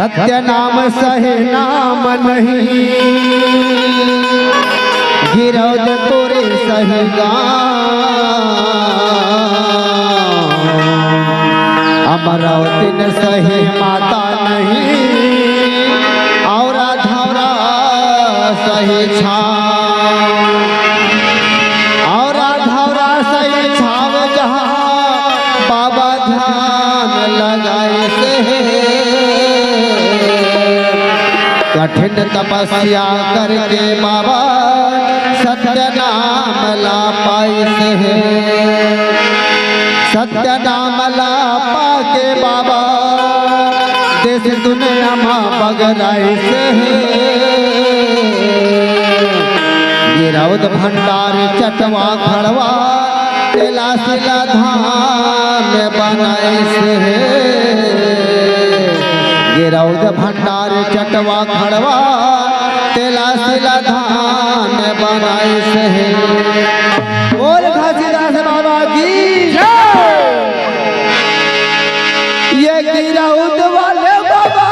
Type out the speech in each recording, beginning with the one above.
सत्य नाम सही नाम नहीं, गिरौद तोरे सही अमरावती न सही माता नहीं, और धौरा सही छाव, और धौरा सही छाव जहाँ बाबा ध्यान लगाए से कठिन तपस्या करके बाबा सत्य नाम ला पाई से, सत्य नाम ला पाके बाबा देश दुनिया माँ बगराई से गिरौद भंडार चटवा खड़वा तेला सिला धाम बनाए से गिरौद भंडार चटवा खड़वा तेला सिला धाम बनाए से। बोल घासीदास बाबा की ये गिरौद वाले बाबा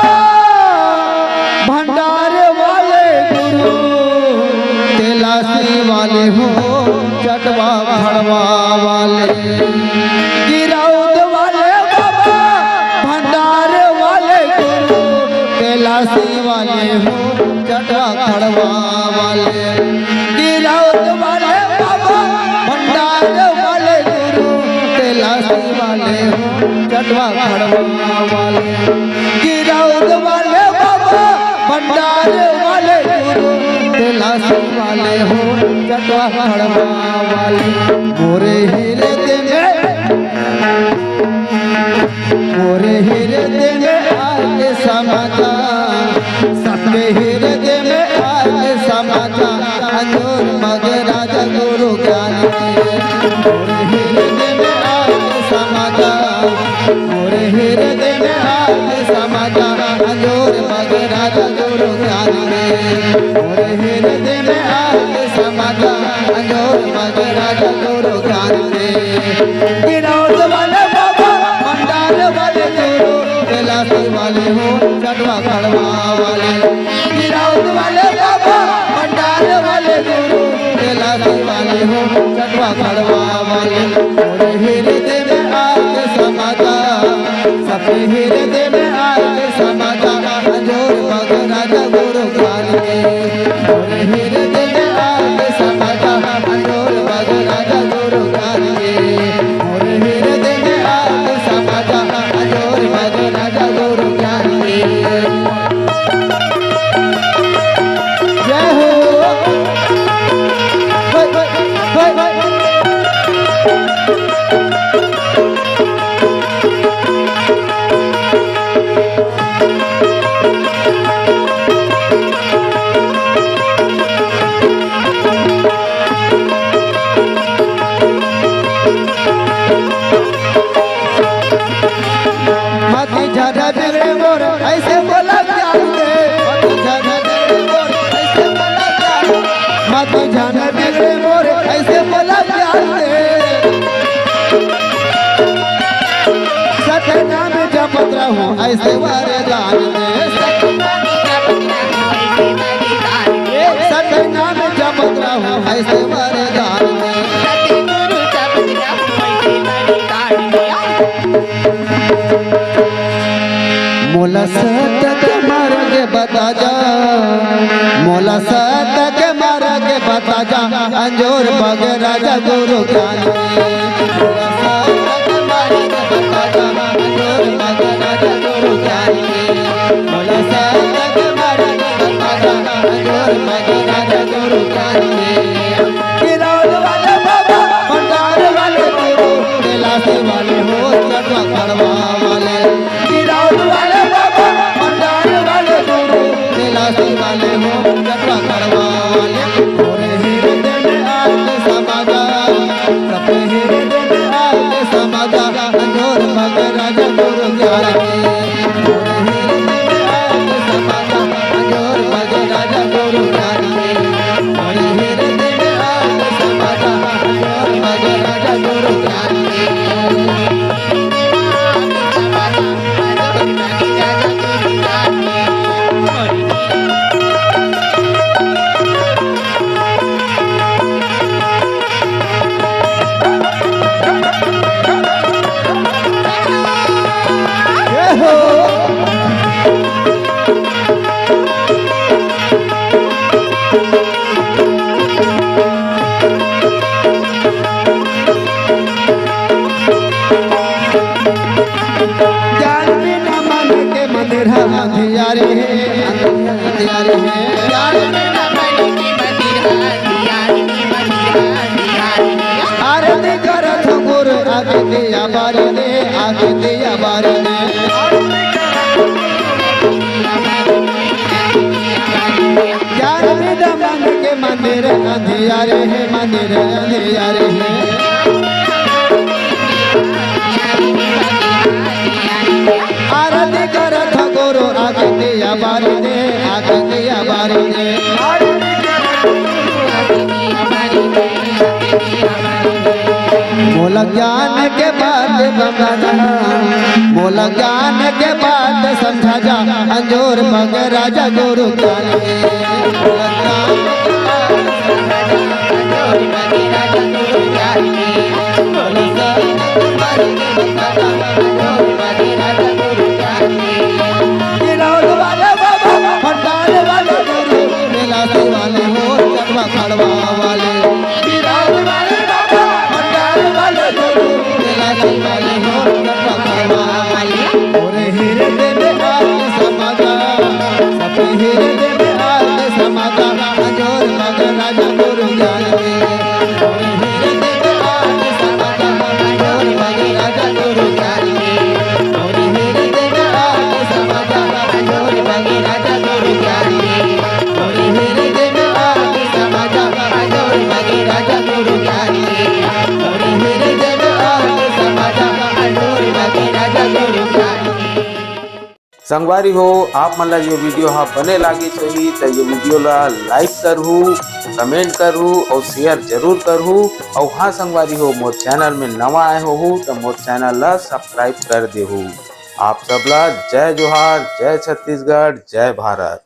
भंडार वाले गुरु तेलासी वाले हो चटवा खड़वा वाले, गिरौद वाले बाबा भंडार वाले गुरु तेलासी वाले हो चटवा खड़वा वाले, गिरौद वाले बाबा भंडार वाले गुरु तेलासी वाले हो चटवा खड़वा वाले, गिरौद वाले बाबा भंडार वाले गुरु तेलासी वाले हो चटवा खड़वा वाले। मोरे हीरे देंगे, मोरे हीरे देंगे आगे समाचार, सबके हीरे देंगे आगे समाचार, अंजोर मगे राजा गुरु ज्ञान मोरे हीरे देंगे आगे समाचार, मोरे हीरे देंगे आगे समाचार, अंजोर मगे राजा गुरु ज्ञान मोरे हीरे देंगे आगे समाचार, अंजोर मगे राजा गुरु ज्ञान गिरौद वाले बाबा भंडार वाले गुरु तेलासी वाले हो चटवा खड़वा वाले, गिरौद वाले बाबा भंडार वाले गुरु तेलासी वाले हो चटवा खड़वा वाले। मोरे हीरे देवे आगे समाचार, सबके हीरे देवे आगे समाचार, अंजोर मगे राजा गुरु ज्ञान मोरे हीरे देवे आगे समाचार, अंजोर मगे राजा गुरु ज्ञान मोरे हीरे देवे आगे समाचार, अंजोर मगे राजा गुरु ज्ञान। जय हो मती झरा बिगड़े मोर ऐसे बोला प्यार दे, मती झरा बिगड़े मोर ऐसे बोला प्यार, मती झरा बिगड़े मोर ऐसे बोला प्यार दे, सत्य नाम जपत रहूं ऐसे वरदान दे, सत्य नाम जपत रहूं ऐसे वरदान दे, मोला सत्य मार्ग बता जा, मोला सत्य मार्ग बता जा, अंजोर मगे राजा गुरु ज्ञान मोला सत्य मार्ग बता जा, अंजोर मगे राजा गुरु ज्ञान मोला सत्य मार्ग बता जा, अंजोर मगे राजा गुरु ज्ञान गिरौद वाले बाबा भंडार वाले गुरु तेलासी वाले हो चटवा खड़वा वाले, गिरौद वाले बाबा भंडार वाले गुरु तेलासी वाले हो चटवा खड़वा वाले। मोरे हीरे देने आगे समाचार, सबके हीरे देने आगे समाचार, अंजोर मगे राजा गुरु ज्ञान मोरे हीरे देने आगे समाचार, अंजोर मगे राजा गुरु ज्ञान मोरे हीरे देने आगे समाचार, अंजोर मगे राजा गुरु ज्ञान। राजा गुरु ज्ञान मंदिर अंधियारे है, अंधियारे है। प्यार में रमन के मंदिर अंधियारे है, मंदिर अंधियारे। आरती करत गुरु आगे दिया बारी ने, आगे दिया बारी ने। प्यार में रमन के मंदिर अंधियारे है, मंदिर अंधियारे है। आरती करत गुरु आगे दिया बारी ने, आगे दिया बारी ने। मोला ज्ञान के बात समझा, मोला ज्ञान के बात समझा जा, अंजोर मग राजा गुरु ज्ञान के। मोला ज्ञान के बात समझा जा, अंजोर मग राजा गुरु ज्ञान के। मोला ज्ञान के बात समझा जा, अंजोर मग राजा गुरु ज्ञान के। गिरौद वाले बाबा, भंडार वाले गुरु, मिलासी वाले हो चटवा खड़वा वाले। गिरौद वाले बाबा, भंडार वाले गुरु, मिलासी वाले हो चटवा खड़वा वाले। और हृदय में आके समागा, सबके हृदय में आके समागा, अंजोर मग राजा गुरु ज्ञान के। और हृदय में आके समागा, अंजोर मग राजा गुरु ज्ञान के। और हृदय में आके समागा, अंजोर मग राजा गुरु ज्ञान के। और हृदय में आके समागा, अंजोर मग राजा गुरु ज्ञान के। और हृदय में आके समागा, अंजोर मग राजा गुरु ज्ञान के। संगवारी हो आप मन ला ये वीडियो हाँ बने लागी सही तो ये वीडियो ला लाइक करहू, कमेंट करहू और शेयर जरूर करहू। और हाँ संगवारी हो मोर चैनल में नवा आए हो तो मोर चैनल ला सब्सक्राइब कर देहू। आप सबला जय जोहार, जय छत्तीसगढ़, जय भारत।